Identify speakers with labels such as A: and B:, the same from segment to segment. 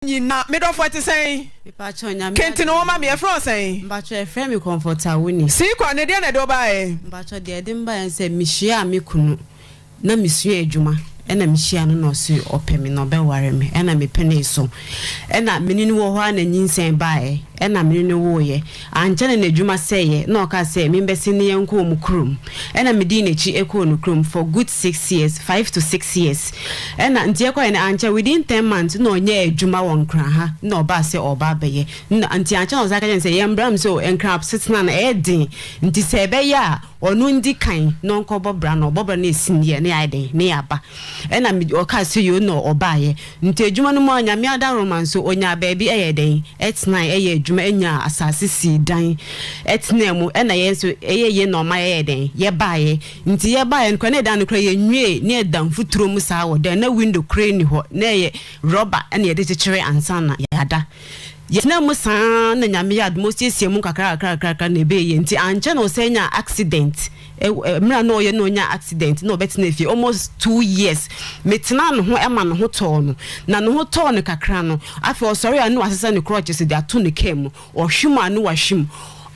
A: Nyina middle 40 say. Kenti no ma me efro say.
B: Mbacho efre me comforta woni.
A: Si kwa ne de na do bae.
B: Mbacho de edimba en say mihia me kunu na misua adwuma. Ena mihia no no so opemi no be ware me. Ena me pene so. Ena menini wo ho na nyinsen bae. Ena menini wo ye. Anchane na adwuma seye na oka say me mbesi ne yenko mu krum. Ena medi na chi eko no krum for good 6 years, 5 to 6 years. Ena ntie kwa na ancha within 10 months no nye adwuma won kra ha na oba se oba beye. Na anti ancha ozaka jen say yembram so enkrap sitna na edin. Nti se be ya onu ndi kan no nkobo bra no obobra na esinye na aiden na yaba. Ena mi oka se you no oba ye. Nti adwuma no mo anya mi ada romance onya baby eyeden. Etna eye adwuma enya asase si dan. Etna mu ena ye so eye no ma eyeden. Ye bae. Nti ye bae nkwa na dan no kra ye nwie na edan futuro mu sa wo dan na window crane ho na ye rubber ena ye de chechere ansa na yada. Yena musa na nyame yad mosiesie mu kakra na ebe ye nti anche na osenya accident mra no ye no nya accident no betina efi almost 2 years metina no ho ema no ho to no na no ho to no kakra no afi osori anu asesa ne crutches de ato ne kem ohwim anu wahwim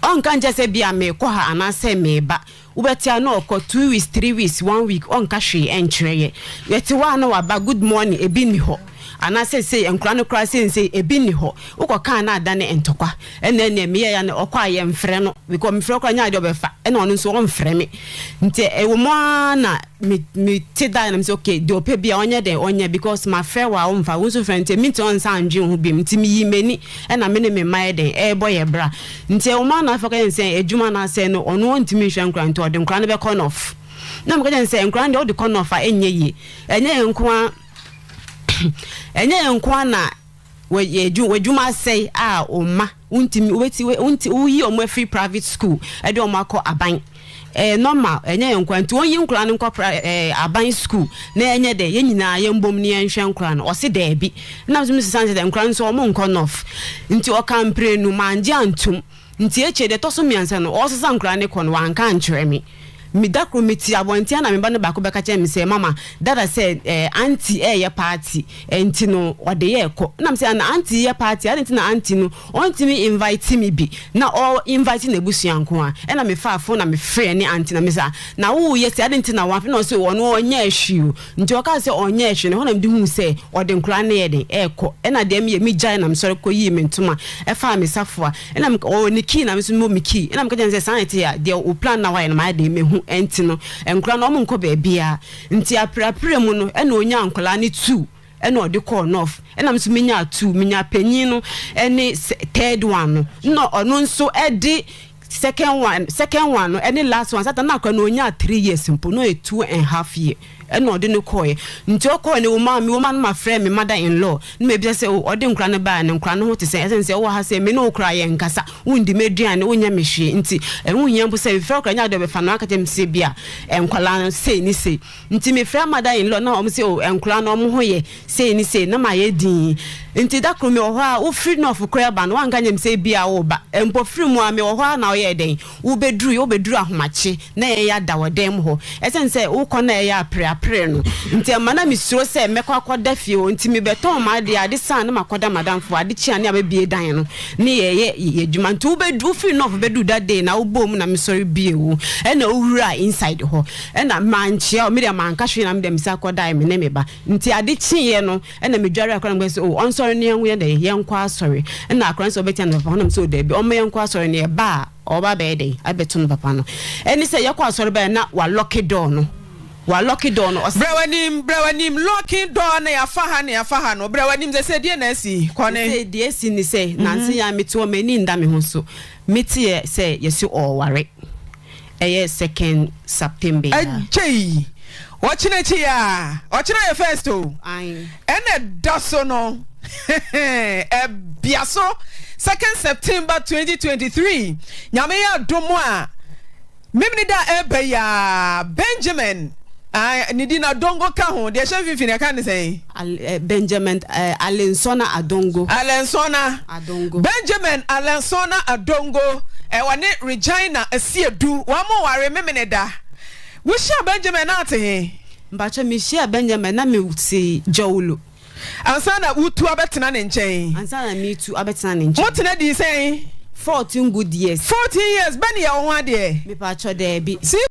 B: onka nje se bia me kwa ha anase me ba ubetia no okọ 2 weeks 3 weeks 1 week onka hwe enkyere ye yeti wa no waba good morning ebi ni ho ana say enkura no kra say ebi ni ho ukoka na adane entokwa ene ne me ya ne okwa ye mfre no because mfre kra nya de obefa ene ono nso mfre me nti ewo mo na me teda na me say okay de ope bia onye de onye because my friend wa omfa wo so friend me ton sa anji ho bi nti me yi meni ena me ne me mai de ebo ye bra nti ewo mo na afaka say ejuma na say no ono ntimi hwe nkra nti ode nkra no be corn off na me ka say nkra de ode corn off enye yi enye nkwa enye nkwa na wejuma say oma untimi unti uyi omo free private school ede omo akọ aban normal enye nkwa nti onyi nkura nkọ aban school na enye de yenyina ye mbom ne enhwe nkura no ose de bi na so misisan de nkura nso omo nkọ nof nti o kampre nu manje antum nti eche de toso miansa no o sesa nkura ne kọ no wanka nkyerɛ me midakro meti abontia na meba no bako beka che me say mama dada said auntie ye party enti no ode ye ekọ na me say na auntie ye party ade na auntie no onti me invite me bi na all invite na ebusuanko a e na me fa phone na me frɛ ne auntie na me say na wo ye say ade na wafe na say wono onya ahwiu nti o ka say onya ahwi ne ho na me hu say ode nkura na ye de ekọ e na de me gyan na me sori koyi me ntoma e fa me safo a e na me o ni ki na me so mo mi ki e na me ka say sanity a de o plan na why na ma de me hu enti no enkura no monko be bia nti aprapre mu no ena onya ankola ne 2 ena odi call off ena mso menya 2 menya panyin no ene third one no ono nso edi second one no ene last one sata na akwa no onya 3 years mpo no 2.5 year ena odi no call nti o call ne woman no ma friend me mother in law no me bia say odi nkura ne ba ne nkura no ho te say wo ha say me no okura ye nkasa wundi meduan ne wonya mehwe nti enwunya mpo say friend okura nya de be fa no akatem say bia enkwala say ni say nti me friend mother in law na o say enkwala no mo ho ye say ni say na ma ye din nti da kro me o ho a wo free no of kura ba no wanka nyem say bia wo ba empo free mu a me o ho na o ye den wo beduru ahomache na ye ya da wodem ho esen say wo kọ na ye apre no nti amana misuro se mekwa akoda fie o nti me beton ma de ade san na makoda madam fo ade chia ne ababie dan no ne ye djuma nti wo bedu free no bedu that day na wo bom na misori bie wo e na owura inside ho e na manchia o me de manka hwe na me de misa akoda me ne me ba nti ade chie no e na medware akora ngbe se o on sorry ne yenwo ye de ye nkwa sorry e na akora so betia na papa na so de bi o me nkwa sorry ne ba oba be de abeto no papa no eni se ye kwa sorry be na wa lock door no wa lucky door no brawanim lucky door na ya faha no brawanim ze die na asi kone se die si ni se nansi ya meti o mani nda me ho so meti ye se yesi o ware eye 2nd September
A: ajei ochinachi ya ochina ye first o
B: ai
A: ene daso no biaso 2nd September 2023 nyame ya domo a mimni da ebe ya Benjamin nidina dongo ka ho de hye fifi ne ka ne sei
B: Benjamin Alensona Adongo
A: Benjamin Alensona Adongo wane Regina Asiedu wa mo ware memene da wo hia Benjamin ate he
B: mbacha mi hia Benjamin na me uti Jowlo
A: ansa na utu abetena ne nkyɛn
B: ansa na me tu abetena ne nkyɛn
A: mo tena di sɛn
B: 14 good years
A: 14 years bɛn yɛ wo ho ade
B: me pa cho de bi
A: si